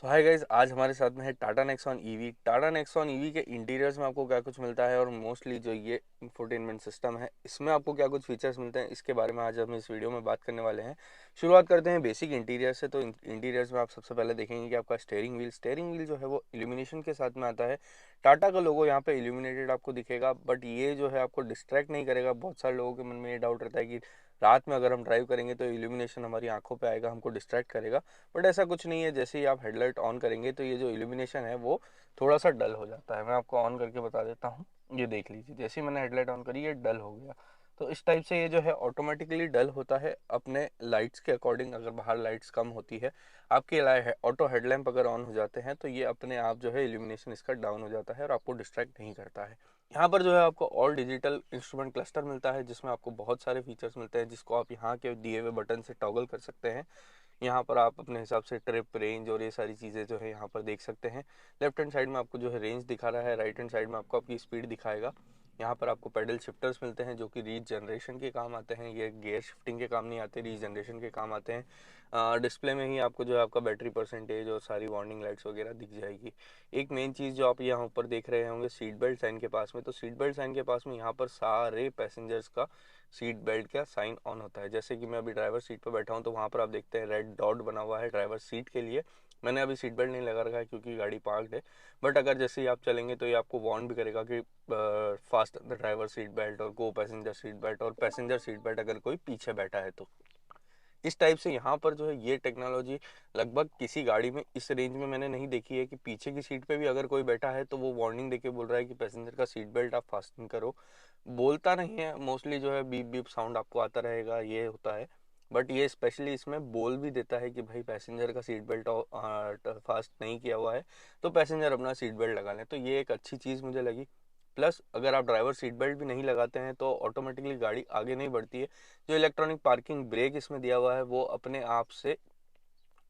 सो hi guys, आज हमारे साथ में है Tata Nexon EV. Tata Nexon EV के इंटीरियर्स में आपको क्या कुछ मिलता है और मोस्टली जो ये इंफोटेनमेंट सिस्टम है इसमें आपको क्या कुछ फीचर्स मिलते हैं, इसके बारे में आज हम इस वीडियो में बात करने वाले हैं। शुरुआत करते हैं बेसिक इंटीरियर से। तो इंटीरियर्स में आप सबसे पहले देखेंगे कि आपका स्टेयरिंग व्हील जो है वो इल्यूमिनेशन के साथ में आता है। टाटा का लोगो यहाँ पे इल्यूमिनेटेड आपको दिखेगा, बट ये जो है आपको डिस्ट्रैक्ट नहीं करेगा। बहुत सारे लोगों के मन में ये डाउट रहता है कि रात में अगर हम ड्राइव करेंगे तो इल्यूमिनेशन हमारी आंखों पे आएगा, हमको डिस्ट्रैक्ट करेगा। बट ऐसा कुछ नहीं है। जैसे ही आप हेडलाइट ऑन करेंगे तो ये जो इल्यूमिनेशन है वो थोड़ा सा डल हो जाता है। मैं आपको ऑन करके बता देता हूँ, ये देख लीजिए। जैसे ही मैंने हेडलाइट ऑन करी ये डल हो गया। तो इस टाइप से ये जो है ऑटोमेटिकली डल होता है अपने लाइट्स के अकॉर्डिंग। अगर बाहर लाइट्स कम होती है, आपके ऑटो हेडलैम्प अगर ऑन हो जाते हैं तो ये अपने आप जो है इल्यूमिनेशन इसका डाउन हो जाता है और आपको डिस्ट्रैक्ट नहीं करता है। यहाँ पर जो है आपको ऑल डिजिटल इंस्ट्रूमेंट क्लस्टर मिलता है, जिसमें आपको बहुत सारे फीचर्स मिलते हैं, जिसको आप यहाँ के दिए हुए बटन से टॉगल कर सकते हैं। यहाँ पर आप अपने हिसाब से ट्रिप, रेंज और ये सारी चीज़ें जो है यहाँ पर देख सकते हैं। लेफ्ट हैंड साइड में आपको जो है रेंज दिखा रहा है, राइट हैंड साइड में आपको आपकी स्पीड दिखाएगा। यहाँ पर आपको पेडल शिफ्टर्स मिलते हैं जो कि रीजनरेशन के काम आते हैं। ये गियर शिफ्टिंग के काम नहीं आते, रीजनरेशन के काम आते हैं। डिस्प्ले में ही आपको जो है आपका बैटरी परसेंटेज और सारी वार्निंग लाइट्स वगैरह दिख जाएगी। एक मेन चीज़ जो आप यहाँ ऊपर देख रहे होंगे सीट बेल्ट साइन के पास में, तो सीट बेल्ट साइन के पास में यहाँ पर सारे पैसेंजर्स का सीट बेल्ट का साइन ऑन होता है। जैसे कि मैं अभी ड्राइवर सीट पर बैठा हूँ तो वहाँ पर आप देखते हैं रेड डॉट बना हुआ है ड्राइवर सीट के लिए। मैंने अभी सीट बेल्ट नहीं लगा रखा है क्योंकि गाड़ी पार्क्ड है। बट अगर जैसे ही आप चलेंगे तो ये आपको वार्न भी करेगा कि fast the driver seat belt और गो पैसेंजर सीट बेल्ट, और पैसेंजर सीट बेल्ट अगर कोई पीछे बैठा है तो। इस टाइप से यहाँ पर जो है ये टेक्नोलॉजी लगभग किसी गाड़ी में इस रेंज में मैंने नहीं देखी है कि पीछे की सीट पे भी अगर कोई बैठा है तो वो वार्निंग देके बोल रहा है कि पैसेंजर का सीट बेल्ट आप फास्टन करो। बोलता नहीं है, मोस्टली जो है बीप बीप साउंड आपको आता रहेगा, ये होता है। बट ये स्पेशली इसमें बोल भी देता है कि भाई पैसेंजर का सीट बेल्ट फास्ट नहीं किया हुआ है तो पैसेंजर अपना सीट बेल्ट लगा लें। तो ये एक अच्छी चीज़ मुझे लगी। प्लस अगर आप ड्राइवर सीट बेल्ट भी नहीं लगाते हैं तो ऑटोमेटिकली गाड़ी आगे नहीं बढ़ती है। जो इलेक्ट्रॉनिक पार्किंग ब्रेक इसमें दिया हुआ है वो अपने आप से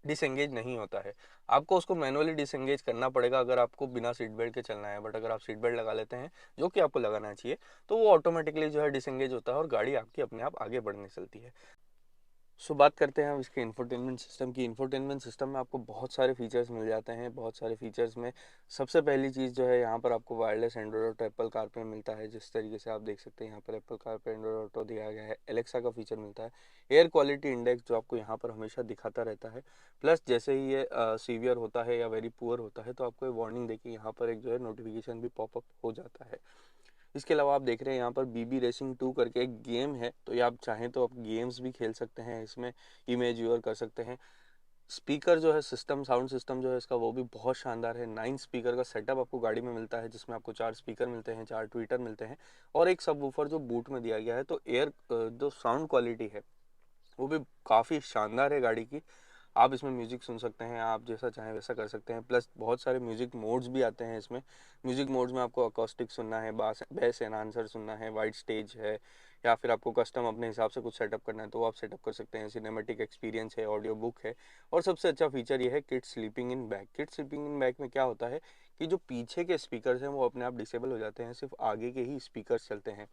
डिसएंगेज नहीं होता है। आपको उसको मैनुअली डिसएंगेज करना पड़ेगा अगर आपको बिना सीट बेल्ट के चलना है। बट अगर आप सीट बेल्ट लगा लेते हैं, जो कि आपको लगाना चाहिए, तो वो ऑटोमेटिकली जो है डिसएंगेज होता है और गाड़ी आपकी अपने आप आगे बढ़ने चलती है। बात करते हैं अब इसके इंफोटेनमेंट सिस्टम की। इंफोटेनमेंट सिस्टम में आपको बहुत सारे फीचर्स मिल जाते हैं। बहुत सारे फीचर्स में सबसे पहली चीज़ जो है यहाँ पर आपको वायरलेस एंड्रॉयड और एप्पल कारप्ले मिलता है। जिस तरीके से आप देख सकते हैं यहाँ पर एप्पल कारप्ले, एंड्रॉयड ऑटो दिया गया है, एलेक्सा का फीचर मिलता है, एयर क्वालिटी इंडेक्स जो आपको यहाँ पर हमेशा दिखाता रहता है। प्लस जैसे ही ये सीवियर होता है या वेरी पुअर होता है तो आपको वार्निंग देके यहाँ पर एक जो है नोटिफिकेशन भी पॉपअप हो जाता है। इसके अलावा आप देख रहे हैं यहाँ पर बीबी रेसिंग 2 करके एक गेम है, तो ये आप चाहें तो आप गेम्स भी खेल सकते हैं इसमें, इमेज व्यूअर कर सकते हैं। स्पीकर जो है सिस्टम, साउंड सिस्टम जो है इसका वो भी बहुत शानदार है। 9 स्पीकर का सेटअप आपको गाड़ी में मिलता है, जिसमें आपको 4 स्पीकर मिलते हैं, 4 ट्विटर मिलते हैं और एक सबवूफर जो बूट में दिया गया है। तो जो साउंड क्वालिटी है वो भी काफ़ी शानदार है गाड़ी की। आप इसमें म्यूज़िक सुन सकते हैं, आप जैसा चाहें वैसा कर सकते हैं। प्लस बहुत सारे म्यूज़िक मोड्स भी आते हैं इसमें। म्यूज़िक मोड्स में आपको अकॉस्टिक सुनना है, बास बेस एनहांसर सुनना है, वाइड स्टेज है, या फिर आपको कस्टम अपने हिसाब से कुछ सेटअप करना है तो वो आप सेटअप कर सकते हैं। सिनेमेटिक एक्सपीरियंस है, ऑडियो बुक है, और सबसे अच्छा फीचर ये है kids sleeping in back. Kids sleeping in back में क्या होता है कि जो पीछे के स्पीकर्स हैं वो अपने आप डिसेबल हो जाते हैं, सिर्फ आगे के ही स्पीकर्स चलते हैं,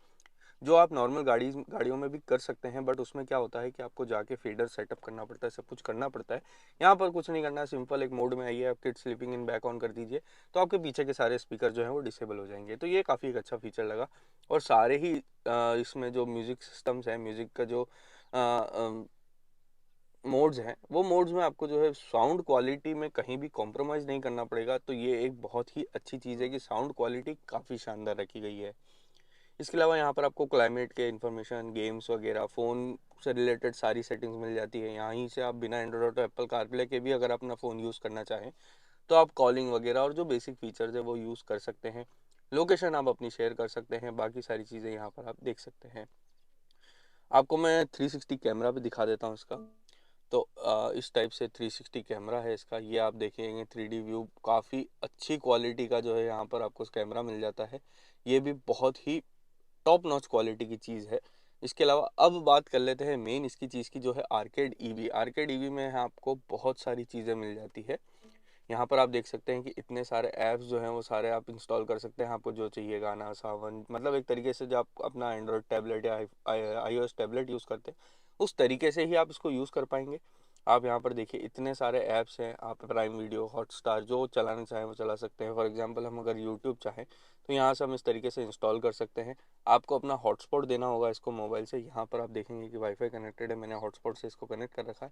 जो आप नॉर्मल गाड़ियों में भी कर सकते हैं। बट उसमें क्या होता है कि आपको जाके फेडर सेटअप करना पड़ता है, सब कुछ करना पड़ता है। यहाँ पर कुछ नहीं करना है, सिंपल एक मोड में आइए, आप kids sleeping in back on कर दीजिए तो आपके पीछे के सारे स्पीकर जो हैं वो डिसेबल हो जाएंगे। तो ये काफ़ी एक अच्छा फीचर लगा। और सारे ही इसमें जो म्यूज़िक सिस्टम्स हैं, म्यूज़िक का जो मोड्स हैं, वो मोड्स में आपको जो है साउंड क्वालिटी में कहीं भी कॉम्प्रोमाइज़ नहीं करना पड़ेगा। तो ये एक बहुत ही अच्छी चीज़ है कि साउंड क्वालिटी काफ़ी शानदार रखी गई है। इसके अलावा यहाँ पर आपको क्लाइमेट के इन्फॉर्मेशन, गेम्स वगैरह, फ़ोन से रिलेटेड सारी सेटिंग्स मिल जाती है। यहीं से आप बिना एंड्रॉयड और एप्पल कारप्ले के भी अगर अपना फ़ोन यूज़ करना चाहें तो आप कॉलिंग वगैरह और जो बेसिक फीचर्स है वो यूज़ कर सकते हैं। लोकेशन आप अपनी शेयर कर सकते हैं, बाकी सारी चीज़ें यहाँ पर आप देख सकते हैं। आपको मैं 360 कैमरा भी दिखा देता हूँ इसका। तो इस टाइप से 360 कैमरा है इसका, ये आप देखेंगे 3D व्यू, काफ़ी अच्छी क्वालिटी का जो है यहाँ पर आपको कैमरा मिल जाता है। ये भी बहुत ही टॉप नॉच क्वालिटी की चीज़ है। इसके अलावा अब बात कर लेते हैं मेन इसकी चीज़ की, जो है आर्केड ईवी। आर्केड ईवी में आपको बहुत सारी चीज़ें मिल जाती है। यहाँ पर आप देख सकते हैं कि इतने सारे ऐप्स जो हैं वो सारे आप इंस्टॉल कर सकते हैं, आपको जो चाहिए, गाना, सावन, मतलब एक तरीके से जो आप अपना एंड्रॉयड टैबलेट या iOS टैबलेट यूज़ करते हैं उस तरीके से ही आप इसको यूज़ कर पाएंगे। आप यहाँ पर देखिए इतने सारे ऐप्स हैं, आप प्राइम वीडियो, हॉटस्टार जो चलाना चाहें वो चला सकते हैं। फॉर एग्जांपल हम अगर यूट्यूब चाहें तो यहाँ से हम इस तरीके से इंस्टॉल कर सकते हैं। आपको अपना हॉटस्पॉट देना होगा इसको मोबाइल से। यहाँ पर आप देखेंगे कि वाईफाई कनेक्टेड है, मैंने हॉटस्पॉट से इसको कनेक्ट कर रखा है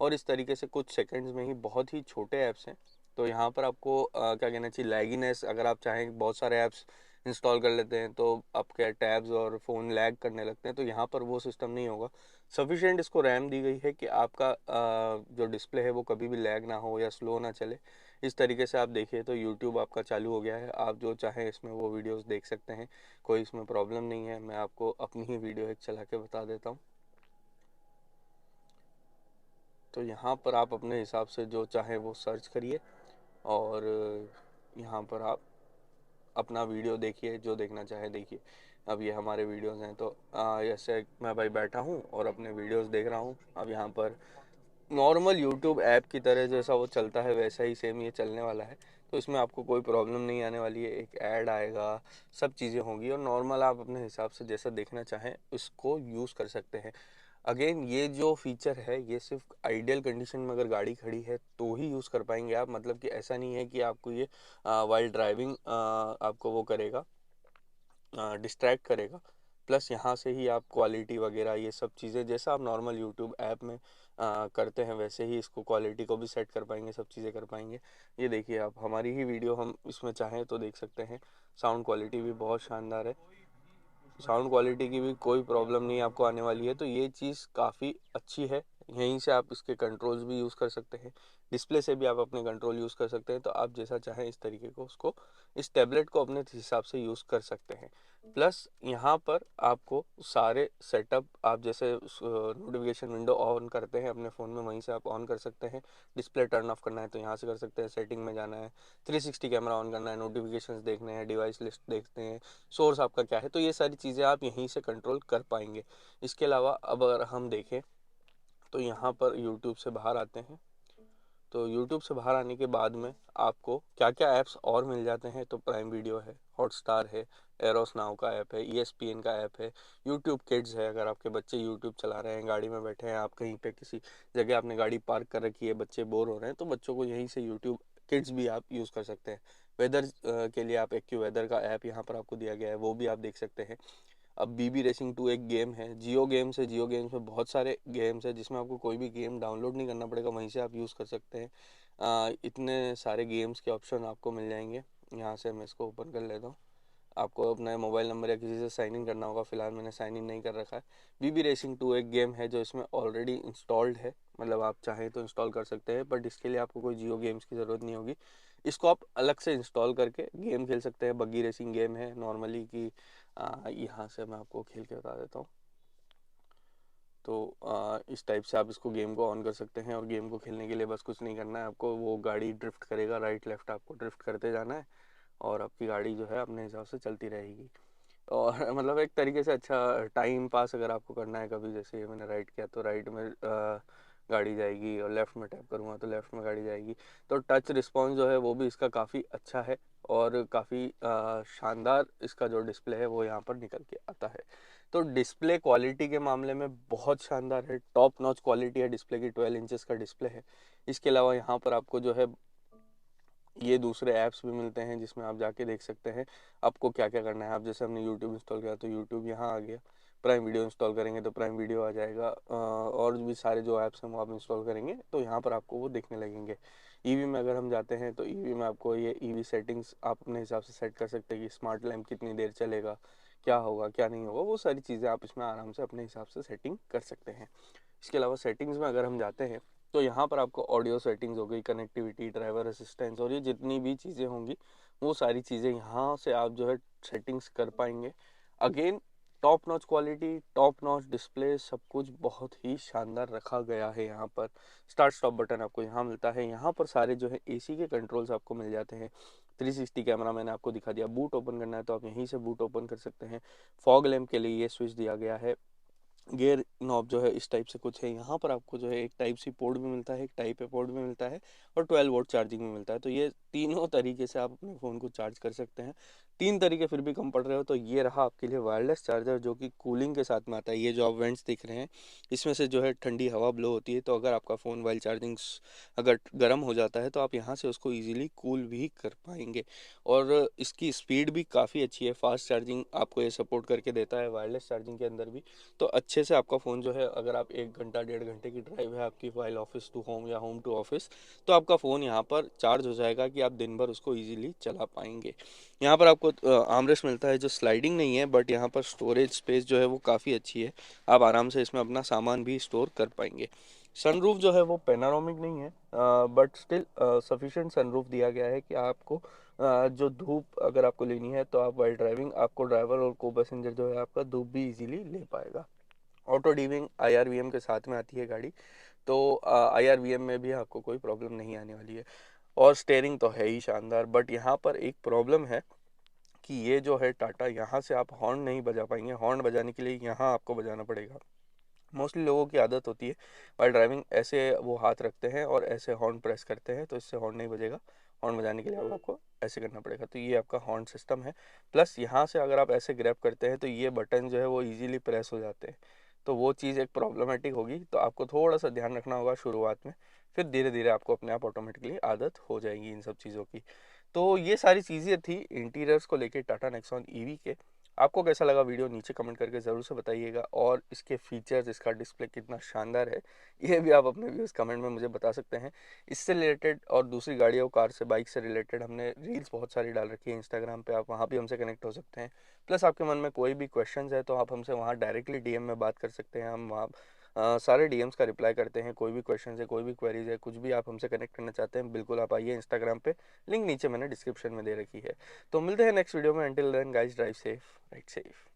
और इस तरीके से कुछ सेकेंड्स में ही बहुत ही छोटे ऐप्स हैं। तो यहाँ पर आपको क्या कहना चाहिए, लैगीनेस, अगर आप चाहें बहुत सारे ऐप्स इंस्टॉल कर लेते हैं तो आपके टैब्स और फ़ोन लैग करने लगते हैं, तो यहाँ पर वो सिस्टम नहीं होगा। सफिशिएंट इसको रैम दी गई है कि आपका जो डिस्प्ले है वो कभी भी लैग ना हो या स्लो ना चले। इस तरीके से आप देखिए तो यूट्यूब आपका चालू हो गया है, आप जो चाहें इसमें वो वीडियोस देख सकते हैं, कोई इसमें प्रॉब्लम नहीं है। मैं आपको अपनी ही वीडियो एक चला के बता देता हूँ। तो यहाँ पर आप अपने हिसाब से जो चाहें वो सर्च करिए और यहाँ पर आप अपना वीडियो देखिए, जो देखना चाहे देखिए। अब ये हमारे वीडियोस हैं, तो जैसे मैं भाई बैठा हूँ और अपने वीडियोस देख रहा हूँ। अब यहाँ पर नॉर्मल यूट्यूब ऐप की तरह जैसा वो चलता है वैसा ही सेम ये चलने वाला है। तो इसमें आपको कोई प्रॉब्लम नहीं आने वाली है, एक ऐड आएगा, सब चीज़ें होंगी और नॉर्मल आप अपने हिसाब से जैसा देखना चाहें उसको यूज़ कर सकते हैं। अगेन ये जो फीचर है ये सिर्फ आइडियल कंडीशन में अगर गाड़ी खड़ी है तो ही यूज़ कर पाएंगे आप। मतलब कि ऐसा नहीं है कि आपको ये वाइल ड्राइविंग आपको वो करेगा, डिस्ट्रैक्ट करेगा। प्लस यहाँ से ही आप क्वालिटी वगैरह ये सब चीज़ें जैसा आप नॉर्मल यूट्यूब ऐप में करते हैं वैसे ही इसको क्वालिटी को भी सेट कर पाएंगे, सब चीज़ें कर पाएंगे। ये देखिए आप हमारी ही वीडियो हम इसमें चाहें तो देख सकते हैं। साउंड क्वालिटी भी बहुत शानदार है, साउंड क्वालिटी की भी कोई प्रॉब्लम नहीं आपको आने वाली है। तो ये चीज़ काफ़ी अच्छी है। यहीं से आप इसके कंट्रोल्स भी यूज़ कर सकते हैं, डिस्प्ले से भी आप अपने कंट्रोल यूज़ कर सकते हैं। तो आप जैसा चाहें इस तरीके को उसको, इस टैबलेट को अपने हिसाब से यूज़ कर सकते हैं। प्लस यहाँ पर आपको सारे सेटअप, आप जैसे नोटिफिकेशन विंडो ऑन करते हैं अपने फ़ोन में वहीं से आप ऑन कर सकते हैं। डिस्प्ले टर्न ऑफ करना है तो यहाँ से कर सकते हैं, सेटिंग में जाना है, 360 कैमरा ऑन करना है, नोटिफिकेशंस देखने हैं, डिवाइस लिस्ट देखते हैं, सोर्स आपका क्या है, तो ये सारी चीज़ें आप यहीं से कंट्रोल कर पाएंगे। इसके अलावा अब अगर हम देखें तो यहाँ पर यूट्यूब से बाहर आते हैं। तो यूट्यूब से बाहर आने के बाद में आपको क्या क्या ऐप्स और मिल जाते हैं, तो प्राइम वीडियो है, हॉटस्टार है, एरोस नाउ का ऐप है, ESPN का ऐप है, यूट्यूब किड्स है। अगर आपके बच्चे यूट्यूब चला रहे हैं, गाड़ी में बैठे हैं, आप कहीं पे किसी जगह आपने गाड़ी पार्क कर रखी है, बच्चे बोर हो रहे हैं, तो बच्चों को यहीं से यूट्यूब किड्स भी आप यूज़ कर सकते हैं। वेदर के लिए आप एक्यू वेदर का ऐप यहाँ पर आपको दिया गया है, वो भी आप देख सकते हैं। अब BB रेसिंग 2 एक गेम है, जियो गेम्स है, जियो गेम्स में बहुत सारे गेम्स है जिसमें आपको कोई भी गेम डाउनलोड नहीं करना पड़ेगा, वहीं से आप यूज़ कर सकते हैं। इतने सारे गेम्स के ऑप्शन आपको मिल जाएंगे। यहाँ से मैं इसको ओपन कर लेता हूँ। आपको अपना मोबाइल नंबर या किसी से साइन इन करना होगा, फिलहाल मैंने साइन इन नहीं कर रखा है। BB रेसिंग 2 एक गेम है जो इसमें ऑलरेडी इंस्टॉल्ड है, मतलब आप चाहें तो इंस्टॉल कर सकते हैं, बट इसके लिए आपको कोई जियो गेम्स की ज़रूरत नहीं होगी। इसको आप अलग से इंस्टॉल करके गेम खेल सकते हैं। बग्गी रेसिंग गेम है नॉर्मली कि यहाँ से मैं आपको खेल के बता देता हूँ। तो इस टाइप से आप इसको गेम को ऑन कर सकते हैं और गेम को खेलने के लिए बस कुछ नहीं करना है आपको, वो गाड़ी ड्रिफ्ट करेगा, राइट लेफ्ट आपको ड्रिफ्ट करते जाना है और आपकी गाड़ी जो है अपने हिसाब से चलती रहेगी। और मतलब एक तरीके से अच्छा टाइम पास अगर आपको करना है कभी, जैसे मैंने राइट किया तो राइट में गाड़ी जाएगी और लेफ़्ट में टैप करूँगा तो लेफ़्ट में गाड़ी जाएगी। तो टच रिस्पॉन्स जो है वो भी इसका काफ़ी अच्छा है और काफ़ी शानदार इसका जो डिस्प्ले है वो यहाँ पर निकल के आता है। तो डिस्प्ले क्वालिटी के मामले में बहुत शानदार है, टॉप नॉच क्वालिटी है डिस्प्ले की, 12 इंचेस का डिस्प्ले है। इसके अलावा यहाँ पर आपको जो है ये दूसरे ऐप्स भी मिलते हैं जिसमें आप जाके देख सकते हैं आपको क्या क्या करना है। आप जैसे हमने यूट्यूब इंस्टॉल किया तो यूट्यूब यहाँ आ गया, प्राइम वीडियो इंस्टॉल करेंगे तो प्राइम वीडियो आ जाएगा, और भी सारे जो ऐप्स हैं वो आप इंस्टॉल करेंगे तो यहाँ पर आपको वो दिखने लगेंगे। ईवी में अगर हम जाते हैं तो ईवी में आपको ये ईवी सेटिंग्स आप अपने हिसाब से सेट कर सकते हैं कि स्मार्ट लैम्प कितनी देर चलेगा, क्या होगा क्या नहीं होगा, वो सारी चीज़ें आप इसमें आराम से अपने हिसाब से सेटिंग कर सकते हैं। इसके अलावा सेटिंग्स में अगर हम जाते हैं तो यहाँ पर आपको ऑडियो सेटिंग्स हो गई, कनेक्टिविटी, ड्राइवर असिस्टेंस और ये जितनी भी चीज़ें होंगी वो सारी चीज़ें यहाँ से आप जो है सेटिंग्स कर पाएंगे। Again top notch quality, top notch display, सब कुछ बहुत ही शानदार रखा गया है। यहाँ पर स्टार्ट स्टॉप बटन आपको यहाँ मिलता है, यहाँ पर सारे जो है AC के कंट्रोल्स आपको मिल जाते हैं। 360 कैमरा मैंने आपको दिखा दिया, बूट ओपन करना है तो आप यहीं से बूट ओपन कर सकते हैं। फॉग लैम्प के लिए ये स्विच दिया गया है। गियर नॉब जो है इस टाइप से कुछ है, यहाँ पर आपको जो है एक टाइप सी पोर्ट भी मिलता है, एक टाइप ए पोर्ट भी मिलता है और 12 वोल्ट चार्जिंग भी मिलता है। तो ये तीनों तरीके से आप अपने फ़ोन को चार्ज कर सकते हैं। 3 तरीके फिर भी कम पड़ रहे हो तो ये रहा आपके लिए वायरलेस चार्जर जो कि कूलिंग के साथ में आता है। ये जो आप वेंट्स दिख रहे हैं इसमें से जो है ठंडी हवा ब्लो होती है, तो अगर आपका फ़ोन वाइल चार्जिंग अगर गर्म हो जाता है तो आप यहाँ से उसको ईजिली कूल भी कर पाएंगे। और इसकी स्पीड भी काफ़ी अच्छी है, फास्ट चार्जिंग आपको ये सपोर्ट करके देता है वायरलेस चार्जिंग के अंदर भी। तो अच्छे से आपका फ़ोन जो है, अगर आप 1 घंटा 1.5 घंटे की ड्राइव है आपकी वाइल ऑफिस टू होम या होम टू ऑफिस, तो आपका फ़ोन यहाँ पर चार्ज हो जाएगा कि आप दिन भर उसको ईजिली चला पाएंगे। यहाँ पर आपको आर्मरेस्ट मिलता है जो स्लाइडिंग नहीं है, बट यहाँ पर स्टोरेज स्पेस जो है वो काफ़ी अच्छी है, आप आराम से इसमें अपना सामान भी स्टोर कर पाएंगे। सनरूफ जो है वो पैनारोमिक नहीं है, बट स्टिल सफिशिएंट सनरूफ दिया गया है कि आपको जो धूप अगर आपको लेनी है तो आप वाइल ड्राइविंग, आपको ड्राइवर और को पैसेंजर जो है आपका धूप भी इजीली ले पाएगा। ऑटो डीविंग IRVM के साथ में आती है गाड़ी, तो IRVM में भी आपको कोई प्रॉब्लम नहीं आने वाली है। और स्टेयरिंग तो है ही शानदार, बट यहाँ पर एक प्रॉब्लम है कि ये जो है टाटा, यहाँ से आप हॉर्न नहीं बजा पाएंगे। हॉर्न बजाने के लिए यहाँ आपको बजाना पड़ेगा। मोस्टली लोगों की आदत होती है वाइल ड्राइविंग ऐसे वो हाथ रखते हैं और ऐसे हॉर्न प्रेस करते हैं, तो इससे हॉर्न नहीं बजेगा। हॉर्न बजाने के लिए अब आपको ऐसे करना पड़ेगा, तो ये आपका हॉर्न सिस्टम है। प्लस यहाँ से अगर आप ऐसे ग्रैब करते हैं तो ये बटन जो है वो इजीली प्रेस हो जाते हैं, तो वो चीज़ एक प्रॉब्लमेटिक होगी, तो आपको थोड़ा सा ध्यान रखना होगा शुरुआत में। फिर धीरे धीरे आपको अपने आप ऑटोमेटिकली आदत हो जाएगी इन सब चीज़ों की। तो ये सारी चीज़ें थी इंटीरियर्स को लेके टाटा नेक्सॉन ईवी के। आपको कैसा लगा वीडियो नीचे कमेंट करके ज़रूर से बताइएगा, और इसके फीचर्स, इसका डिस्प्ले कितना शानदार है, ये भी आप अपने व्यूज़ कमेंट में मुझे बता सकते हैं। इससे रिलेटेड और दूसरी गाड़ियों, कार से, बाइक से रिलेटेड हमने रील्स बहुत सारी डाल रखी है इंस्टाग्राम पे, आप वहाँ भी हमसे कनेक्ट हो सकते हैं। प्लस आपके मन में कोई भी क्वेश्चंस है तो आप हमसे वहाँ डायरेक्टली DM में बात कर सकते हैं। हम वहाँ सारे DMs का रिप्लाई करते हैं। कोई भी क्वेश्चन है, कोई भी क्वेरीज है, कुछ भी आप हमसे कनेक्ट करना चाहते हैं, बिल्कुल आप आइए इंस्टाग्राम पे, लिंक नीचे मैंने डिस्क्रिप्शन में दे रखी है। तो मिलते हैं नेक्स्ट वीडियो में। Until then guys, drive safe, ride safe.